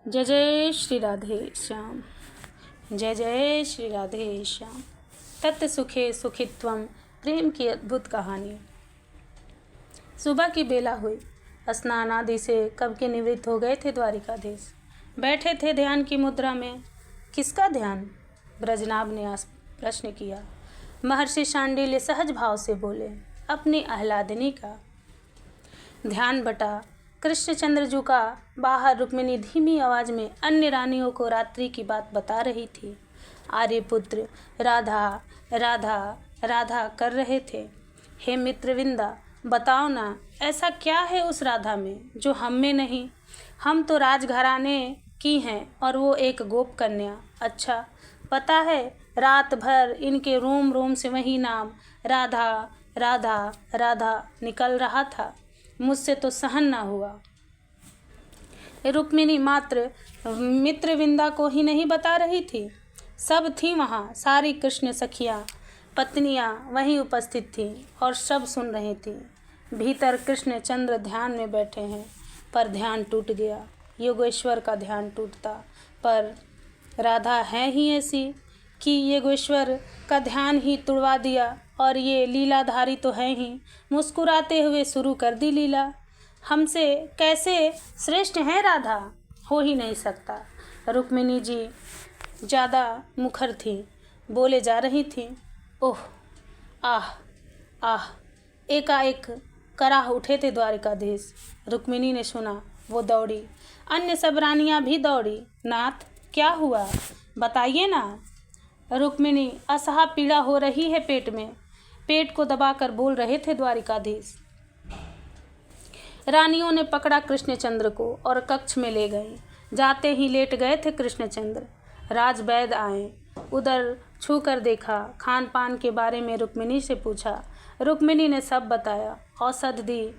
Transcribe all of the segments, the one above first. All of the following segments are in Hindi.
जय जय श्री राधे श्याम। जय जय श्री राधे श्याम। तत्व सुखे सुखित्वम, प्रेम की अद्भुत कहानी। सुबह की बेला हुई। स्नान आदि से कब के निवृत्त हो गए थे द्वारिकाधीश। बैठे थे ध्यान की मुद्रा में। किसका ध्यान? ब्रजनाभ ने आज प्रश्न किया। महर्षि शांडिल्य सहज भाव से बोले, अपनी आह्लादिनी का ध्यान बटा। कृष्णचंद्र जी का बाहर रुक्मिणी धीमी आवाज में अन्य रानियों को रात्रि की बात बता रही थी। आर्यपुत्र राधा राधा राधा कर रहे थे। हे मित्रविंदा, बताओ ना, ऐसा क्या है उस राधा में जो हम में नहीं? हम तो राजघराने की हैं और वो एक गोप कन्या। अच्छा, पता है रात भर इनके रोम रोम से वही नाम राधा राधा राधा निकल रहा था। मुझसे तो सहन ना हुआ। रुक्मिणी मात्र मित्रविंदा को ही नहीं बता रही थी, सब थी वहाँ। सारी कृष्ण सखियाँ पत्नियाँ वहीं उपस्थित थीं और सब सुन रही थीं। भीतर कृष्ण चंद्र ध्यान में बैठे हैं, पर ध्यान टूट गया। योगेश्वर का ध्यान टूटता, पर राधा है ही ऐसी कि योगेश्वर का ध्यान ही तुड़वा दिया। और ये लीलाधारी तो है ही, मुस्कुराते हुए शुरू कर दी लीला। हमसे कैसे श्रेष्ठ हैं राधा? हो ही नहीं सकता। रुक्मिणी जी ज़्यादा मुखर थी, बोले जा रही थी। ओह, आह आह, एकाएक कराह उठे थे द्वारिकाधीश। रुक्मिणी ने सुना, वो दौड़ी। अन्य सब रानियां भी दौड़ी। नाथ, क्या हुआ, बताइए ना। रुक्मिणी असहा पीड़ा हो रही है पेट में, पेट को दबाकर बोल रहे थे द्वारिकाधीश। रानियों ने पकड़ा कृष्णचंद्र को और कक्ष में ले गए। जाते ही लेट गए थे कृष्णचंद्र। राजवैद्य आए, उधर छू कर देखा। खान पान के बारे में रुक्मिणी से पूछा। रुक्मिणी ने सब बताया, औषध दी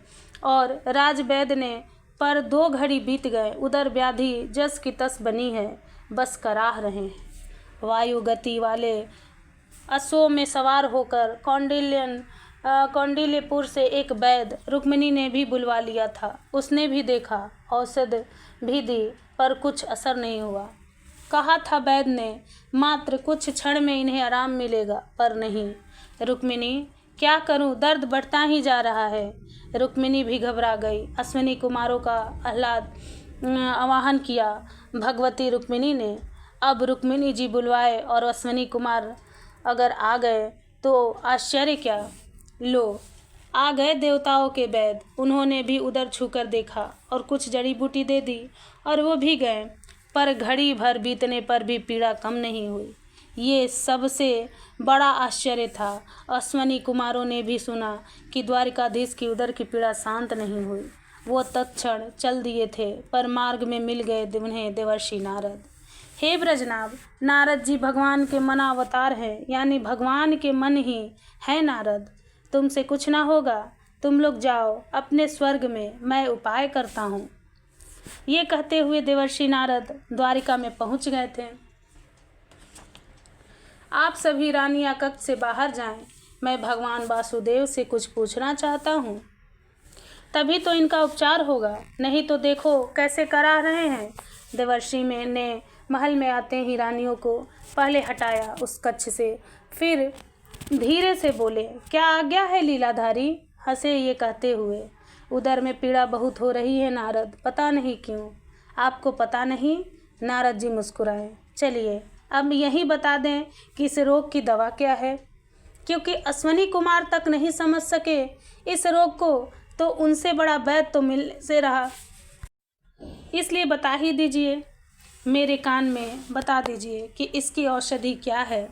और राजवैद्य ने, पर 2 घड़ी बीत गए। उधर व्याधि जस की तस बनी है, बस कराह रहे हैं। वायु गति वाले अश्वों में सवार होकर कौंडिल्यपुर से एक वैद्य रुक्मिणी ने भी बुलवा लिया था। उसने भी देखा, औषध भी दी, पर कुछ असर नहीं हुआ। कहा था वैद्य ने, मात्र कुछ क्षण में इन्हें आराम मिलेगा, पर नहीं। रुक्मिणी, क्या करूं, दर्द बढ़ता ही जा रहा है। रुक्मिणी भी घबरा गई। अश्विनी कुमारों का आवाहन किया भगवती रुक्मिणी ने। अब रुक्मिणी जी बुलवाए और अश्विनी कुमार अगर आ गए तो आश्चर्य क्या। लो, आ गए देवताओं के वैद्य। उन्होंने भी उधर छूकर देखा और कुछ जड़ी बूटी दे दी और वो भी गए, पर घड़ी भर बीतने पर भी पीड़ा कम नहीं हुई। ये सबसे बड़ा आश्चर्य था। अश्विनी कुमारों ने भी सुना कि द्वारिकाधीश की उधर की पीड़ा शांत नहीं हुई। वो तत्क्षण चल दिए थे, पर मार्ग में मिल गए उन्हें देवर्षि नारद। हे ब्रजनाभ, नारद जी भगवान के मन अवतार हैं, यानी भगवान के मन ही है नारद। तुमसे कुछ ना होगा, तुम लोग जाओ अपने स्वर्ग में, मैं उपाय करता हूँ। ये कहते हुए देवर्षि नारद द्वारिका में पहुँच गए थे। आप सभी रानियां कक्ष से बाहर जाएं, मैं भगवान वासुदेव से कुछ पूछना चाहता हूँ, तभी तो इनका उपचार होगा, नहीं तो देखो कैसे करा रहे हैं। देवर्षि ने महल में आते ही रानियों को पहले हटाया उस कक्ष से, फिर धीरे से बोले, क्या आज्ञा है लीलाधारी? हंसे ये कहते हुए, उदर में पीड़ा बहुत हो रही है नारद, पता नहीं क्यों। आपको पता नहीं? नारद जी मुस्कुराए। चलिए अब यही बता दें कि इस रोग की दवा क्या है, क्योंकि अश्विनी कुमार तक नहीं समझ सके इस रोग को, तो उनसे बड़ा वैद्य तो मिल से रहा। इसलिए बता ही दीजिए, मेरे कान में बता दीजिए कि इसकी औषधि क्या है।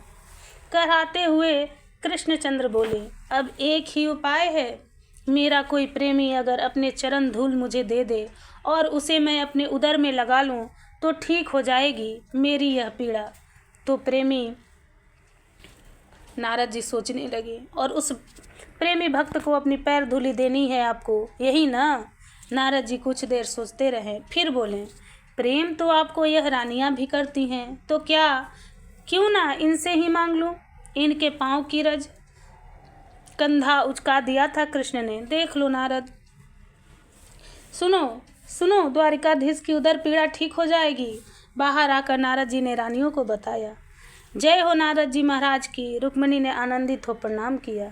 कराते हुए कृष्णचंद्र बोले, अब एक ही उपाय है। मेरा कोई प्रेमी अगर अपने चरण धूल मुझे दे दे और उसे मैं अपने उदर में लगा लूं, तो ठीक हो जाएगी मेरी यह पीड़ा। तो प्रेमी, नारद जी सोचने लगे, और उस प्रेमी भक्त को अपनी पैर धूली देनी है आपको, यही ना? नारद जी कुछ देर सोचते रहे, फिर बोले, प्रेम तो आपको यह रानियां भी करती हैं, तो क्यों ना इनसे ही मांग लूं। इनके पाँव की रज कंधा उचका दिया था कृष्ण ने, देख लो नारद। सुनो, सुनो, द्वारिकाधीश की उधर पीड़ा ठीक हो जाएगी। बाहर आकर नारद जी ने रानियों को बताया। जय हो नारद जी महाराज की। रुक्मिणी ने आनंदित हो प्रणाम किया।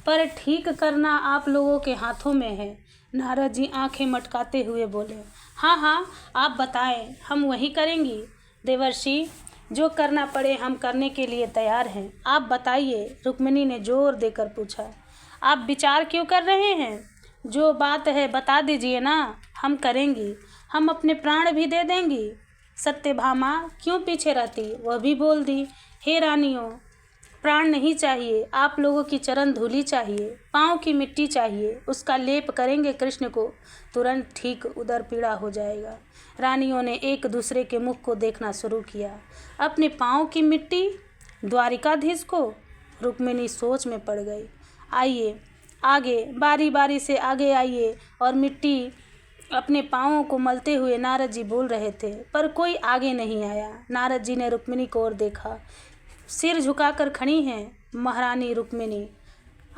पर ठीक करना आप लोगों के हाथों में है। नारद जी आंखें मटकाते हुए बोले। हाँ हाँ, आप बताएं, हम वही करेंगी। देवर्षि, जो करना पड़े हम करने के लिए तैयार हैं। आप बताइए, रुक्मिणी ने जोर देकर पूछा। आप विचार क्यों कर रहे हैं? जो बात है बता दीजिए ना, हम करेंगी। हम अपने प्राण भी दे देंगी। सत्यभामा क्यों पीछे रहती, वह भी बोल दी। हे रानियों, प्राण नहीं चाहिए, आप लोगों की चरण धूली चाहिए, पाँव की मिट्टी चाहिए, उसका लेप करेंगे कृष्ण को, तुरंत ठीक उधर पीड़ा हो जाएगा। रानियों ने एक दूसरे के मुख को देखना शुरू किया। अपने पाँव की मिट्टी? द्वारिकाधीश को? रुक्मिणी सोच में पड़ गई। आइए आगे, बारी बारी से आगे आइए। और मिट्टी अपने पाँवों को मलते हुए नारद जी बोल रहे थे, पर कोई आगे नहीं आया। नारद जी ने रुक्मिणी को ओर देखा। सिर झुकाकर खड़ी हैं महारानी रुक्मिणी।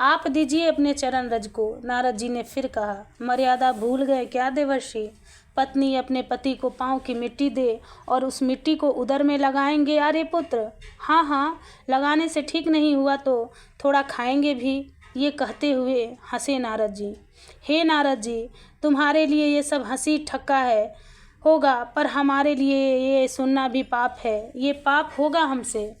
आप दीजिए अपने चरण रज को। नारद जी ने फिर कहा। मर्यादा भूल गए क्या देवर्षि? पत्नी अपने पति को पाँव की मिट्टी दे और उस मिट्टी को उदर में लगाएंगे आर्यपुत्र? हाँ हाँ, लगाने से ठीक नहीं हुआ तो थोड़ा खाएंगे भी। ये कहते हुए हंसे नारद जी। हे नारद जी, तुम्हारे लिए ये सब हंसी ठक्का होगा, पर हमारे लिए ये सुनना भी पाप है। ये पाप होगा हमसे।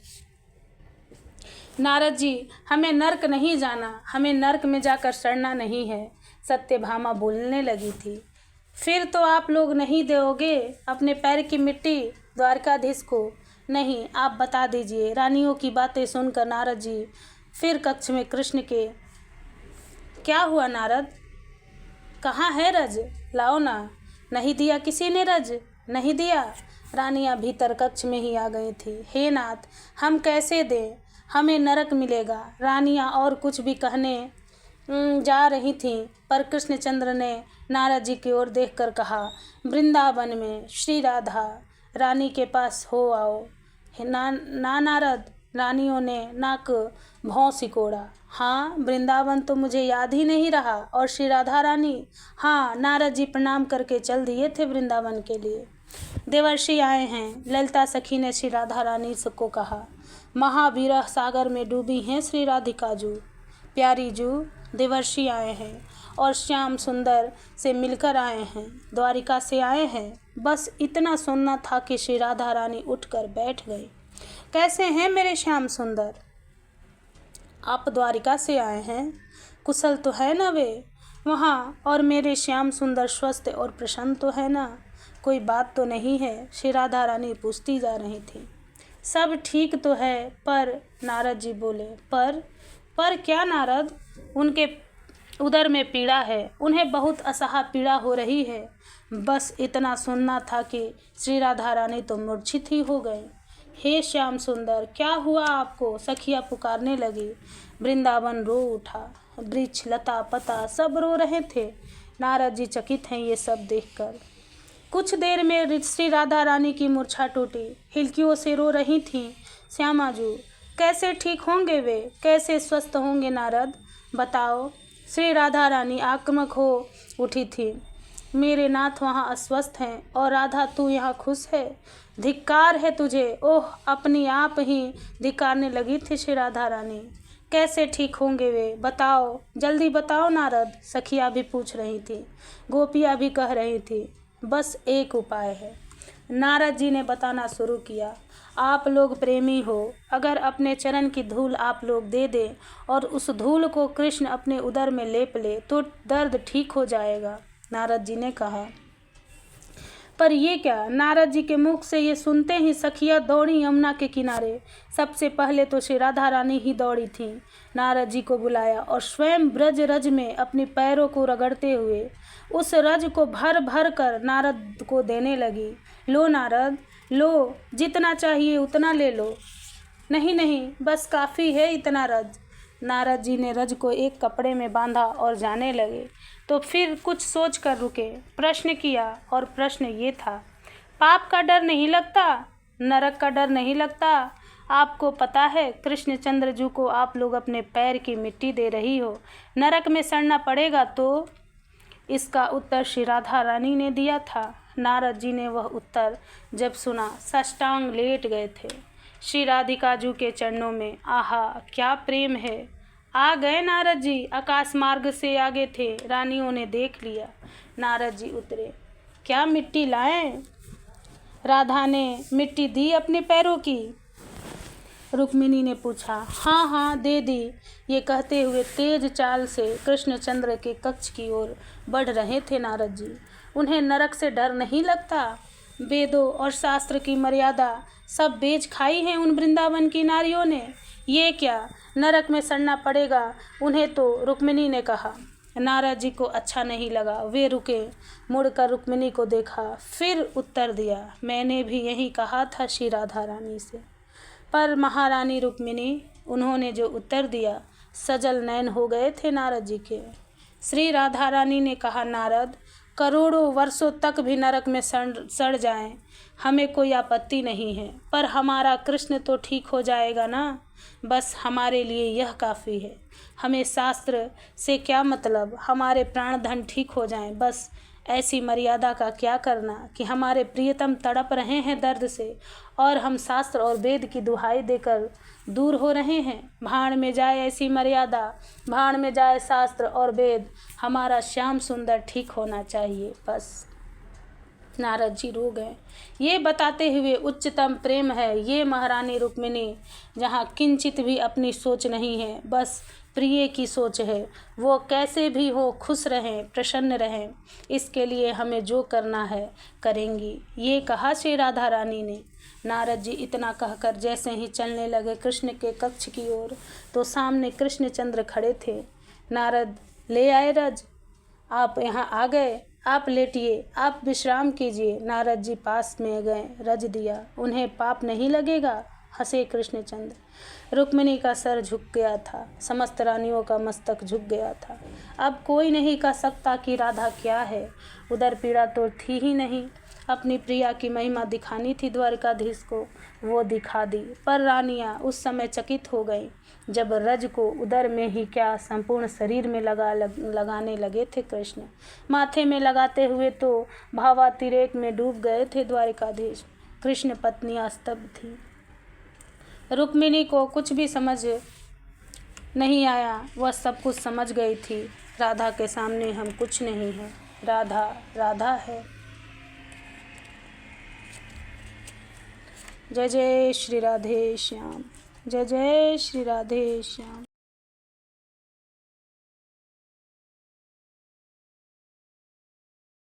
नारद जी, हमें नर्क नहीं जाना, हमें नर्क में जाकर सड़ना नहीं है। सत्यभामा बोलने लगी थी। फिर तो आप लोग नहीं दोगे अपने पैर की मिट्टी द्वारकाधीश को? नहीं, आप बता दीजिए। रानियों की बातें सुनकर नारद जी फिर कक्ष में कृष्ण के। क्या हुआ नारद? कहाँ है रज? लाओ ना। नहीं दिया किसी ने रज? नहीं दिया। रानियां भीतर कक्ष में ही आ गई थी। हे नाथ, हम कैसे दें? हमें नरक मिलेगा। रानियां और कुछ भी कहने जा रही थीं, पर कृष्णचंद्र ने नारद जी की ओर देखकर कहा, वृंदावन में श्री राधा रानी के पास हो आओ। ना नारद, रानियों ने नाक भौं सिकोड़ा। हाँ, वृंदावन तो मुझे याद ही नहीं रहा। और श्री राधा रानी? हाँ, नारद जी प्रणाम करके चल दिए थे वृंदावन के लिए। देवर्षि आए हैं। ललिता सखी ने श्री राधा रानी को कहा। महाविरह सागर में डूबी हैं श्री राधिका जू। प्यारी जू, देवर्षि आए हैं और श्याम सुंदर से मिलकर आए हैं, द्वारिका से आए हैं। बस इतना सुनना था कि श्री राधा रानी उठकर बैठ गई। कैसे हैं मेरे श्याम सुंदर? आप द्वारिका से आए हैं, कुशल तो है ना वे वहाँ? और मेरे श्याम सुंदर स्वस्थ और प्रसन्न तो है ना? कोई बात तो नहीं है? श्री राधा रानी पूछती जा रही थी। सब ठीक तो है, पर नारद जी बोले। पर क्या नारद? उनके उदर में पीड़ा है, उन्हें बहुत असह्य पीड़ा हो रही है। बस इतना सुनना था कि श्री राधा रानी तो मूर्छित ही हो गई। हे श्याम सुंदर, क्या हुआ आपको? सखिया पुकारने लगी। वृंदावन रो उठा, वृक्ष लता पता सब रो रहे थे। नारद जी चकित हैं ये सब देखकर। कुछ देर में श्री राधा रानी की मूर्छा टूटी, हिलकियों से रो रही थीं। श्यामाजू, कैसे ठीक होंगे वे? कैसे स्वस्थ होंगे नारद? बताओ। श्री राधा रानी आक्रामक हो उठी थी। मेरे नाथ वहाँ अस्वस्थ हैं और राधा तू यहाँ खुश है? धिक्कार है तुझे। ओह, अपनी आप ही धिक्कारने लगी थी श्री राधा रानी। कैसे ठीक होंगे वे? बताओ, जल्दी बताओ नारद। सखिया भी पूछ रही थी, गोपियाँ भी कह रही थी। बस एक उपाय है। नारद जी ने बताना शुरू किया। आप लोग प्रेमी हो, अगर अपने चरण की धूल आप लोग दे दें और उस धूल को कृष्ण अपने उदर में लेप ले तो दर्द ठीक हो जाएगा। नारद जी ने कहा। पर ये क्या? नारद जी के मुख से ये सुनते ही सखिया दौड़ी यमुना के किनारे। सबसे पहले तो श्री राधा रानी ही दौड़ी थी। नारद जी को बुलाया और स्वयं ब्रज रज में अपने पैरों को रगड़ते हुए उस रज को भर भर कर नारद को देने लगी। लो नारद, लो, जितना चाहिए उतना ले लो। नहीं नहीं, बस काफ़ी है इतना रज। नारद जी ने रज को एक कपड़े में बांधा और जाने लगे, तो फिर कुछ सोच कर रुके। प्रश्न किया और प्रश्न ये था, पाप का डर नहीं लगता? नरक का डर नहीं लगता? आपको पता है कृष्णचंद्र जी को आप लोग अपने पैर की मिट्टी दे रही हो, नरक में सड़ना पड़ेगा तो? इसका उत्तर श्री राधा रानी ने दिया था। नारद जी ने वह उत्तर जब सुना, साष्टांग लेट गए थे। श्री राधिका जी के चरणों में। आहा, क्या प्रेम है। आ गए नारद जी, आकाश मार्ग से आगे थे, रानियों ने देख लिया। नारद जी उतरे। क्या मिट्टी लाएं? राधा ने मिट्टी दी अपने पैरों की? रुक्मिणी ने पूछा। हाँ हाँ, दे दी। ये कहते हुए तेज चाल से कृष्णचंद्र के कक्ष की ओर बढ़ रहे थे नारद जी। उन्हें नरक से डर नहीं लगता? वेदों और शास्त्र की मर्यादा सब बेच खाई है उन वृंदावन की नारियों ने। ये क्या, नरक में सड़ना पड़ेगा उन्हें तो, रुक्मिणी ने कहा। नारद जी को अच्छा नहीं लगा। वे रुके, मुड़कर रुक्मिणी को देखा, फिर उत्तर दिया। मैंने भी यही कहा था श्री राधा रानी से। पर महारानी रुक्मिणी, उन्होंने जो उत्तर दिया, सजल नयन हो गए थे नारद जी के। श्री राधा रानी ने कहा, नारद, करोड़ों वर्षों तक भी नरक में सड़ जाएं, हमें कोई आपत्ति नहीं है, पर हमारा कृष्ण तो ठीक हो जाएगा ना। बस हमारे लिए यह काफ़ी है। हमें शास्त्र से क्या मतलब, हमारे प्राण धन ठीक हो जाएं, बस। ऐसी मर्यादा का क्या करना कि हमारे प्रियतम तड़प रहे हैं दर्द से और हम शास्त्र और वेद की दुहाई देकर दूर हो रहे हैं। भाड़ में जाए ऐसी मर्यादा, भाड़ में जाए शास्त्र और वेद, हमारा श्याम सुंदर ठीक होना चाहिए, बस। नारद जी रो गए। ये बताते हुए उच्चतम प्रेम है ये महारानी रुक्मिणी, जहाँ किंचित भी अपनी सोच नहीं है, बस प्रिय की सोच है। वो कैसे भी हो खुश रहें, प्रसन्न रहें, इसके लिए हमें जो करना है करेंगी, ये कहा श्री राधा रानी ने। नारद जी इतना कहकर जैसे ही चलने लगे कृष्ण के कक्ष की ओर, तो सामने कृष्णचंद्र खड़े थे। नारद, ले आए रज, आप यहाँ आ गए, आप लेटिए, आप विश्राम कीजिए। नारद जी पास में गए, रज दिया। उन्हें पाप नहीं लगेगा, हंसे कृष्णचंद्र। रुक्मिणी का सर झुक गया था, समस्त रानियों का मस्तक झुक गया था। अब कोई नहीं कह सकता कि राधा क्या है, उधर पीड़ा तो थी ही नहीं। अपनी प्रिया की महिमा दिखानी थी द्वारकाधीश को, वो दिखा दी। पर रानियां उस समय चकित हो गईं जब रज को उदर में ही क्या संपूर्ण शरीर में लगाने लगे थे कृष्ण। माथे में लगाते हुए तो भावातिरेक में डूब गए थे द्वारकाधीश। कृष्ण पत्नियां स्तब्ध थी। रुक्मिणी को कुछ भी समझ नहीं आया, वह सब कुछ समझ गई थी। राधा के सामने हम कुछ नहीं है, राधा राधा है। जय जय श्री राधे श्याम, जय जय श्री राधे श्याम।